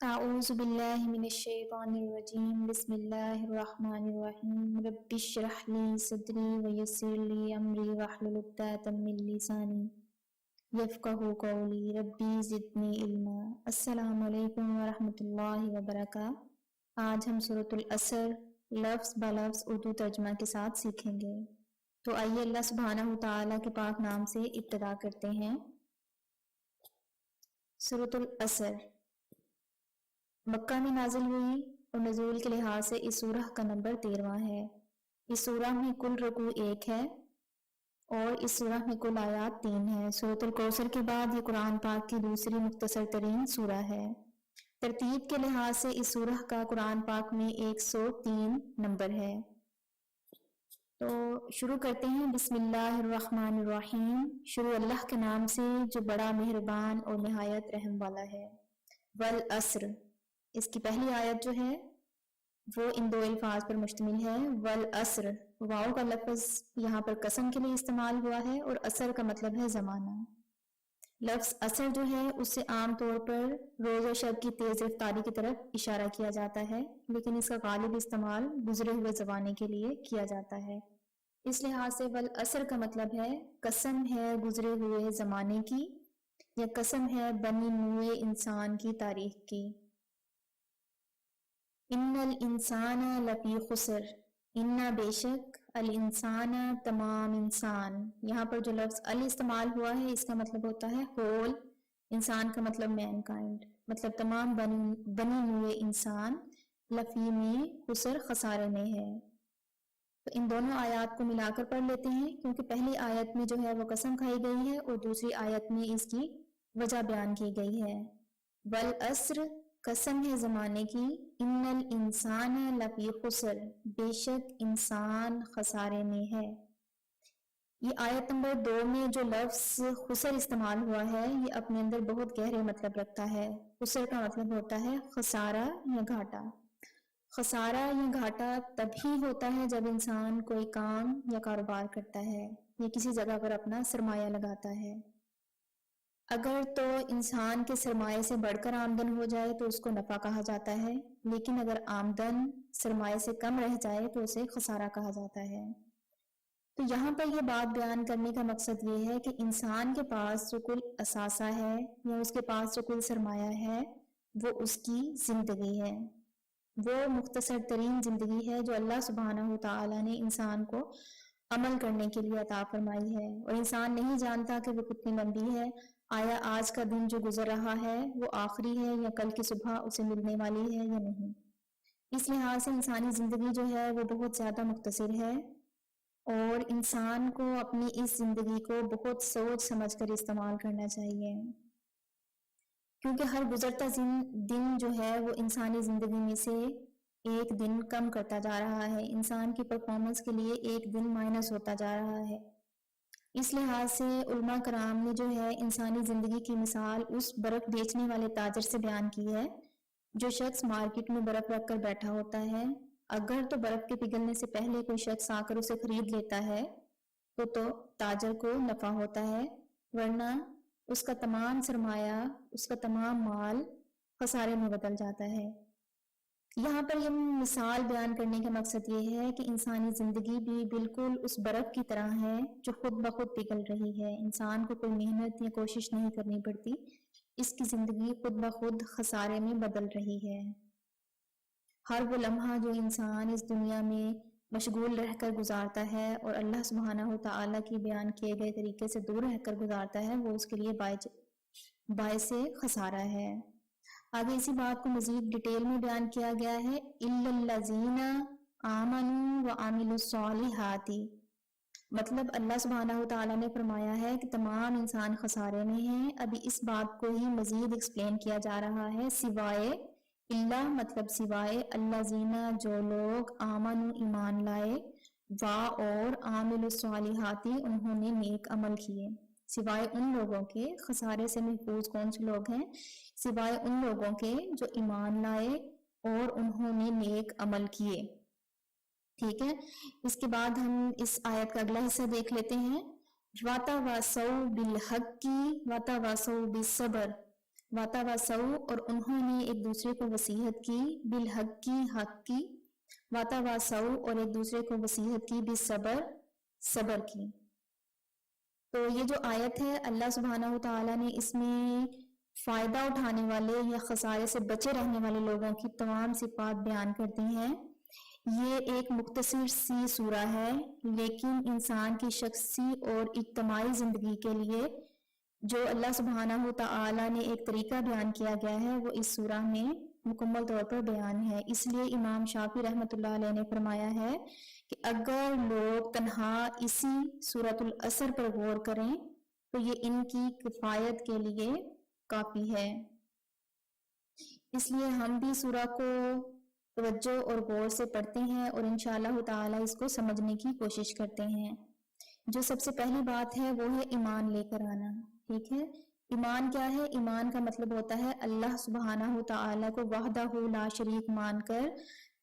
أعوذ بالله من الشيطان الرجيم بسم الله الرحمن الرحيم رب اشرح لي صدري ويسر لي أمري واحلل عقدة من لساني يفقهوا قولي ربي زدني علما۔ السلام علیکم ورحمۃ اللہ وبرکاتہ۔ آج ہم سورۃ العصر لفظ بلفظ اردو ترجمہ کے ساتھ سیکھیں گے۔ تو آئیے اللہ سبحانہ تعالیٰ کے پاک نام سے ابتدا کرتے ہیں۔ سورۃ العصر مکہ میں نازل ہوئی اور نزول کے لحاظ سے اس سورہ کا نمبر 13واں ہے۔ اس سورہ میں کل رکوع 1 ہے اور اس سورہ میں کل آیات 3 ہیں۔ سورۃ الکوثر کے بعد یہ قرآن پاک کی دوسری مختصر ترین سورہ ہے۔ ترتیب کے لحاظ سے اس سورہ کا قرآن پاک میں 103 نمبر ہے۔ تو شروع کرتے ہیں بسم اللہ الرحمن الرحیم، شروع اللہ کے نام سے جو بڑا مہربان اور نہایت رحم والا ہے۔ والعصر، اس کی پہلی آیت جو ہے وہ ان دو الفاظ پر مشتمل ہے۔ والعصر، واو کا لفظ یہاں پر قسم کے لیے استعمال ہوا ہے اور عصر کا مطلب ہے زمانہ۔ لفظ عصر جو ہے اس سے عام طور پر روز و شب کی تیز رفتاری کی طرف اشارہ کیا جاتا ہے، لیکن اس کا غالب استعمال گزرے ہوئے زمانے کے لیے کیا جاتا ہے۔ اس لحاظ سے والعصر کا مطلب ہے قسم ہے گزرے ہوئے زمانے کی، یا قسم ہے بنی نوع انسان کی تاریخ کی۔ ان الانسان لفی خسر، ان بے شک الانسان تمام انسان، یہاں پر جو لفظ ال استعمال ہوا ہے اس کا مطلب ہوتا ہے ہول، انسان کا مطلب مین کائنڈ، مطلب تمام بنی نوع انسان، لفی میں خسر خسارے میں ہے۔ تو ان دونوں آیات کو ملا کر پڑھ لیتے ہیں، کیونکہ پہلی آیت میں جو ہے وہ قسم کھائی گئی ہے اور دوسری آیت میں اس کی وجہ بیان کی گئی ہے۔ والعصر، قسم ہے زمانے کی، ان الانسان لفی خسر، بے شک انسان خسارے میں ہے۔ یہ آیت نمبر 2 میں جو لفظ خسر استعمال ہوا ہے یہ اپنے اندر بہت گہرے مطلب رکھتا ہے۔ خسر کا مطلب ہوتا ہے خسارہ یا گھاٹا۔ خسارہ یا گھاٹا تبھی ہوتا ہے جب انسان کوئی کام یا کاروبار کرتا ہے یا کسی جگہ پر اپنا سرمایہ لگاتا ہے۔ اگر تو انسان کے سرمایے سے بڑھ کر آمدن ہو جائے تو اس کو نفع کہا جاتا ہے، لیکن اگر آمدن سرمایے سے کم رہ جائے تو اسے خسارہ کہا جاتا ہے۔ تو یہاں پر یہ بات بیان کرنے کا مقصد یہ ہے کہ انسان کے پاس جو کل اثاثہ ہے یا اس کے پاس جو کل سرمایہ ہے وہ اس کی زندگی ہے، وہ مختصر ترین زندگی ہے جو اللہ سبحانہ تعالیٰ نے انسان کو عمل کرنے کے لیے عطا فرمائی ہے، اور انسان نہیں جانتا کہ وہ کتنی لمبی ہے۔ آیا آج کا دن جو گزر رہا ہے وہ آخری ہے یا کل کی صبح اسے ملنے والی ہے یا نہیں۔ اس لحاظ سے انسانی زندگی جو ہے وہ بہت زیادہ مختصر ہے، اور انسان کو اپنی اس زندگی کو بہت سوچ سمجھ کر استعمال کرنا چاہیے، کیونکہ ہر گزرتا دن جو ہے وہ انسانی زندگی میں سے ایک دن کم کرتا جا رہا ہے، انسان کی پرفارمنس کے لیے ایک دن مائنس ہوتا جا رہا ہے۔ اس لحاظ سے علماء کرام نے جو ہے انسانی زندگی کی مثال اس برف بیچنے والے تاجر سے بیان کی ہے جو شخص مارکیٹ میں برف رکھ کر بیٹھا ہوتا ہے۔ اگر تو برف کے پگھلنے سے پہلے کوئی شخص آ کر اسے خرید لیتا ہے تو تاجر کو نفع ہوتا ہے، ورنہ اس کا تمام سرمایہ، اس کا تمام مال خسارے میں بدل جاتا ہے۔ یہاں پر یہ مثال بیان کرنے کا مقصد یہ ہے کہ انسانی زندگی بھی بالکل اس برف کی طرح ہے جو خود بخود پگھل رہی ہے، انسان کو کوئی محنت یا کوشش نہیں کرنی پڑتی، اس کی زندگی خود بخود خسارے میں بدل رہی ہے۔ ہر وہ لمحہ جو انسان اس دنیا میں مشغول رہ کر گزارتا ہے اور اللہ سبحانہ تعالیٰ کی بیان کیے گئے طریقے سے دور رہ کر گزارتا ہے، وہ اس کے لیے باعث خسارہ ہے۔ آگے اسی بات کو مزید ڈیٹیل میں بیان کیا گیا ہے۔ اِلَّا الَّذِينَ آمَنُوا وَعَمِلُوا الصَّالِحَاتِ، مطلب اللہ سبحانہ تعالیٰ نے فرمایا ہے کہ تمام انسان خسارے میں ہیں۔ ابھی اس بات کو ہی مزید ایکسپلین کیا جا رہا ہے، سوائے اللہ مطلب سوائے الذین جو لوگ آمنوا ایمان لائے، وا اور عاملوا الصالحات انہوں نے نیک عمل کیے، سوائے ان لوگوں کے، خسارے سے محفوظ کون سے لوگ ہیں؟ سوائے ان لوگوں کے جو ایمان لائے اور انہوں نے نیک عمل کیے۔ ٹھیک ہے، اس کے بعد ہم اس آیت کا اگلا حصہ دیکھ لیتے ہیں۔ وَتَوَاصَوْا بِالْحَقِّ وَتَوَاصَوْا بِالصَّبْرِ، واتواصوا اور انہوں نے ایک دوسرے کو وصیحت کی، بالحق کی حق کی، واتواصوا اور ایک دوسرے کو وصیحت کی، بالصبر صبر کی۔ تو یہ جو آیت ہے اللہ سبحانہ و تعالیٰ نے اس میں فائدہ اٹھانے والے یا خسارے سے بچے رہنے والے لوگوں کی تمام صفات بیان کرتی ہیں۔ یہ ایک مختصر سی سورہ ہے، لیکن انسان کی شخصی اور اجتماعی زندگی کے لیے جو اللہ سبحانہ و تعالیٰ نے ایک طریقہ بیان کیا گیا ہے وہ اس سورہ میں مکمل طور پر بیان ہے۔ اس لیے امام شافعی رحمۃ اللہ علیہ نے فرمایا ہے کہ اگر لوگ تنہا اسی سورۃ العصر پر غور کریں تو یہ ان کی کفایت کے لیے کافی ہے۔ اس لیے ہم بھی سورہ کو توجہ اور غور سے پڑھتے ہیں اور انشاءاللہ تعالی اس کو سمجھنے کی کوشش کرتے ہیں۔ جو سب سے پہلی بات ہے وہ ہے ایمان لے کر آنا، ٹھیک ہے۔ ایمان کیا ہے؟ ایمان کا مطلب ہوتا ہے اللہ سبحانہ و تعالی کو وحدہ لا شریک مان کر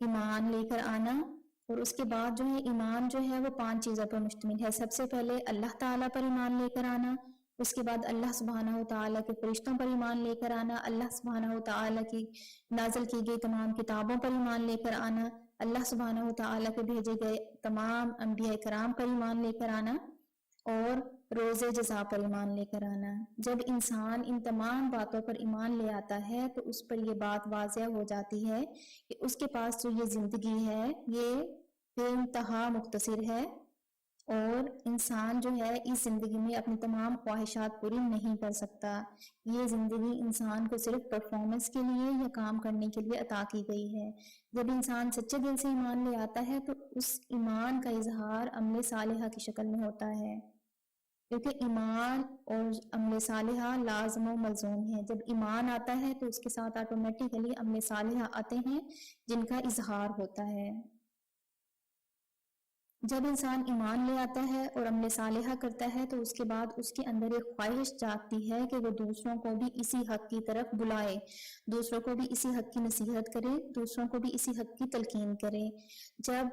ایمان لے کر آنا۔ اور اس کے بعد جو ہے ایمان جو ہے وہ 5 چیزوں پر مشتمل ہے۔ سب سے پہلے اللہ تعالیٰ پر ایمان لے کر آنا، اس کے بعد اللہ سبحانہ و تعالیٰ کے فرشتوں پر ایمان لے کر آنا، اللہ سبحانہ و تعالیٰ کی نازل کی گئی تمام کتابوں پر ایمان لے کر آنا، اللہ سبحانہ و تعالیٰ کے بھیجے گئے تمام انبیاء کرام پر ایمان لے کر آنا، اور روز جزا پر ایمان لے کر آنا۔ جب انسان ان تمام باتوں پر ایمان لے آتا ہے تو اس پر یہ بات واضح ہو جاتی ہے کہ اس کے پاس جو یہ زندگی ہے یہ بے انتہا مختصر ہے، اور انسان جو ہے اس زندگی میں اپنی تمام خواہشات پوری نہیں کر سکتا۔ یہ زندگی انسان کو صرف پرفارمنس کے لیے یا کام کرنے کے لیے عطا کی گئی ہے۔ جب انسان سچے دل سے ایمان لے آتا ہے تو اس ایمان کا اظہار عمل صالحہ کی شکل میں ہوتا ہے، کیونکہ ایمان اور عمل صالحہ لازم و ملزوم ہے۔ جب ایمان آتا ہے تو اس کے ساتھ آٹومیٹیکلی عمل صالحہ آتے ہیں جن کا اظہار ہوتا ہے۔ جب انسان ایمان لے آتا ہے اور عمل صالحہ کرتا ہے تو اس کے بعد اس کے اندر ایک خواہش جاگتی ہے کہ وہ دوسروں کو بھی اسی حق کی طرف بلائے، دوسروں کو بھی اسی حق کی نصیحت کرے، دوسروں کو بھی اسی حق کی تلقین کرے۔ جب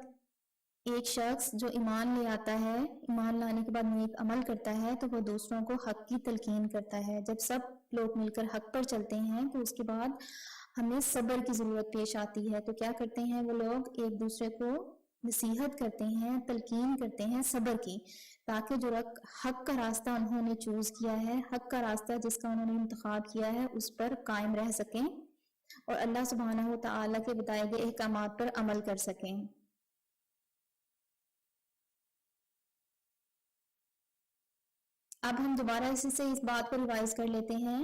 ایک شخص جو ایمان لے آتا ہے، ایمان لانے کے بعد نیک عمل کرتا ہے تو وہ دوسروں کو حق کی تلقین کرتا ہے۔ جب سب لوگ مل کر حق پر چلتے ہیں تو اس کے بعد ہمیں صبر کی ضرورت پیش آتی ہے۔ تو کیا کرتے ہیں وہ لوگ؟ ایک دوسرے کو نصیحت کرتے ہیں، تلقین کرتے ہیں صبر کی، تاکہ جو حق کا راستہ انہوں نے چوز کیا ہے، حق کا راستہ جس کا انہوں نے انتخاب کیا ہے، اس پر قائم رہ سکیں اور اللہ سبحانہ و تعالیٰ کے بتائے گئے احکامات پر عمل کر سکیں۔ اب ہم دوبارہ اسی سے اس بات کو ریوائز کر لیتے ہیں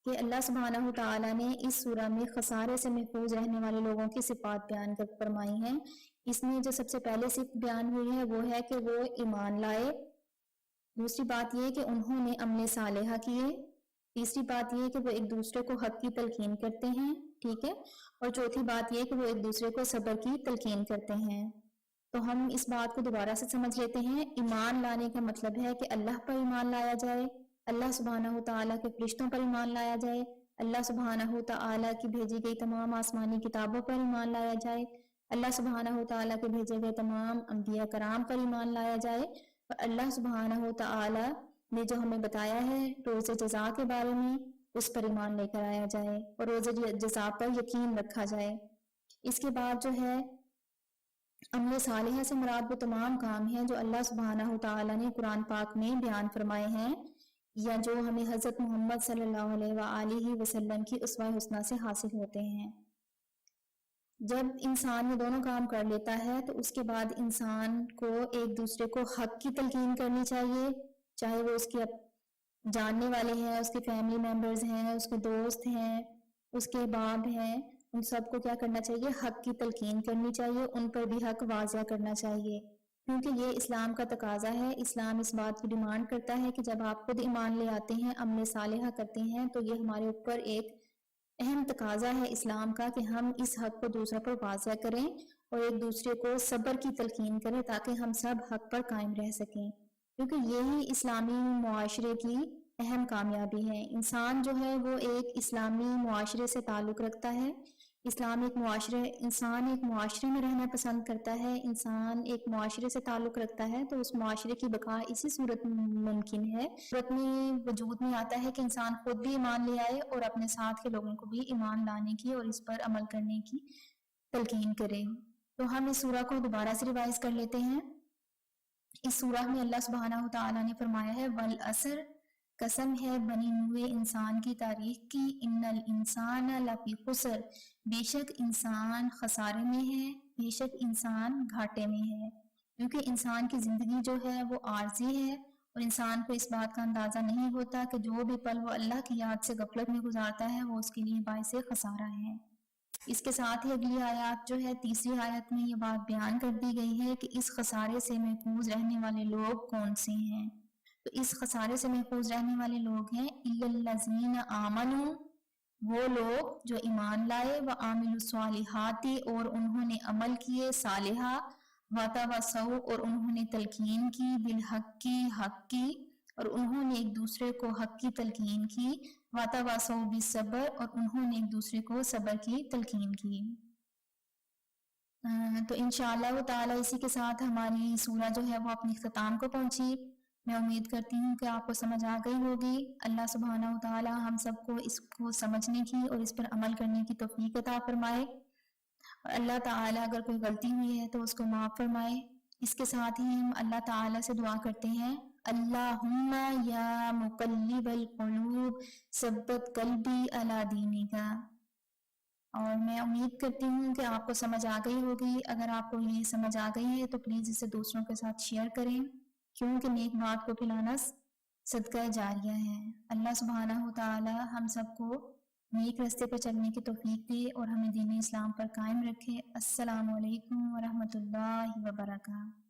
کہ اللہ سبحانہ و تعالیٰ نے اس سورہ میں خسارے سے محفوظ رہنے والے لوگوں کی صفات بیان کر فرمائی ہیں۔ اس میں جو سب سے پہلے صفت بیان ہوئی ہے وہ ہے کہ وہ ایمان لائے، دوسری بات یہ کہ انہوں نے عمل صالحہ کیے، تیسری بات یہ کہ وہ ایک دوسرے کو حق کی تلقین کرتے ہیں، ٹھیک ہے، اور چوتھی بات یہ کہ وہ ایک دوسرے کو صبر کی تلقین کرتے ہیں۔ تو ہم اس بات کو دوبارہ سے سمجھ لیتے ہیں۔ ایمان لانے کا مطلب ہے کہ اللہ پر ایمان لایا جائے، اللہ سبحانہ و تعالیٰ کے فرشتوں پر ایمان لایا جائے، اللہ سبحانہ و تعالیٰ کی بھیجی گئی تمام آسمانی کتابوں پر ایمان لایا جائے، اللہ سبحانہ و تعالیٰ کے بھیجے گئے تمام انبیاء کرام پر ایمان لایا جائے، اور اللہ سبحانہ و تعالیٰ نے جو ہمیں بتایا ہے روز جزا کے بارے میں اس پر ایمان لے کر آیا جائے اور روز جزا پر یقین رکھا جائے۔ اس کے بعد جو ہے عمل صالحہ سے مراد وہ تمام کام ہیں جو اللہ سبحانہ و تعالیٰ نے قرآن پاک میں بیان فرمائے ہیں یا جو ہمیں حضرت محمد صلی اللہ علیہ وآلہ وسلم کی اسوہ حسنہ سے حاصل ہوتے ہیں۔ جب انسان یہ دونوں کام کر لیتا ہے تو اس کے بعد انسان کو ایک دوسرے کو حق کی تلقین کرنی چاہیے، چاہے وہ اس کے جاننے والے ہیں، اس کے فیملی ممبرز ہیں، اس کے دوست ہیں، اس کے باپ ہیں، ان سب کو کیا کرنا چاہیے؟ حق کی تلقین کرنی چاہیے، ان پر بھی حق واضح کرنا چاہیے، کیونکہ یہ اسلام کا تقاضا ہے۔ اسلام اس بات کی ڈیمانڈ کرتا ہے کہ جب آپ خود ایمان لے آتے ہیں، عمل صالحہ کرتے ہیں، تو یہ ہمارے اوپر ایک اہم تقاضا ہے اسلام کا کہ ہم اس حق کو دوسروں پر واضح کریں اور ایک دوسرے کو صبر کی تلقین کریں تاکہ ہم سب حق پر قائم رہ سکیں، کیونکہ یہی اسلامی معاشرے کی اہم کامیابی ہے۔ انسان جو ہے وہ ایک اسلامی معاشرے سے تعلق رکھتا ہے اسلام ایک معاشرے انسان ایک معاشرے میں رہنا پسند کرتا ہے، انسان ایک معاشرے سے تعلق رکھتا ہے تو اس معاشرے کی بقا اسی صورت میں ممکن ہے، صورت میں وجود میں آتا ہے کہ انسان خود بھی ایمان لے آئے اور اپنے ساتھ کے لوگوں کو بھی ایمان لانے کی اور اس پر عمل کرنے کی تلقین کرے۔ تو ہم اس سورہ کو دوبارہ سے ریوائز کر لیتے ہیں۔ اس سورہ میں اللہ سبحانہ وتعالیٰ نے فرمایا ہے والعصر، قسم ہے بنی نوع انسان کی تاریخ کی، ان الانسان لفی خسر، بے شک انسان خسارے میں ہے، بے شک انسان گھاٹے میں ہے، کیونکہ انسان کی زندگی جو ہے وہ عارضی ہے اور انسان کو اس بات کا اندازہ نہیں ہوتا کہ جو بھی پل وہ اللہ کی یاد سے غفلت میں گزارتا ہے وہ اس کے لیے باعث خسارہ ہے۔ اس کے ساتھ ہی اگلی آیات جو ہے تیسری آیت میں یہ بات بیان کر دی گئی ہے کہ اس خسارے سے محفوظ رہنے والے لوگ کون سے ہیں۔ تو اس خسارے سے محفوظ رہنے والے لوگ ہیں اِلَّا الَّذِينَ آمَنُوا، وہ لوگ جو ایمان لائے، وَعَمِلُوا الصَّالِحَاتِ اور انہوں نے عمل کیے صالحہ، وَتَوَاصَوْا اور انہوں نے تلقین کی، بالحق کی حق کی اور انہوں نے ایک دوسرے کو حق کی تلقین کی، وَتَوَاصَوْا بِالصَّبْرِ اور انہوں نے ایک دوسرے کو صبر کی تلقین کی۔ تو انشاءاللہ تعالی اسی کے ساتھ ہماری سورہ جو ہے وہ اپنی اختتام کو پہنچی۔ میں امید کرتی ہوں کہ آپ کو سمجھ آ گئی ہوگی۔ اللہ سبحانہ وتعالی ہم سب کو اس کو سمجھنے کی اور اس پر عمل کرنے کی توفیق عطا فرمائے، اور اللہ تعالی اگر کوئی غلطی ہوئی ہے تو اس کو معاف فرمائے۔ اس کے ساتھ ہی ہم اللہ تعالی سے دعا کرتے ہیں اللہم یا مقلب القلوب ثبت قلبی علی دینک، اور میں امید کرتی ہوں کہ آپ کو سمجھ آ گئی ہوگی۔ اگر آپ کو یہ سمجھ آ گئی ہے تو پلیز اسے دوسروں کے ساتھ شیئر کریں، کیونکہ نیک بات کو پھیلانا صدقہ جاریہ ہے۔ اللہ سبحانہ وتعالی ہم سب کو نیک راستے پر چلنے کی توفیق دے اور ہمیں دین اسلام پر قائم رکھے۔ السلام علیکم ورحمۃ اللہ وبرکاتہ۔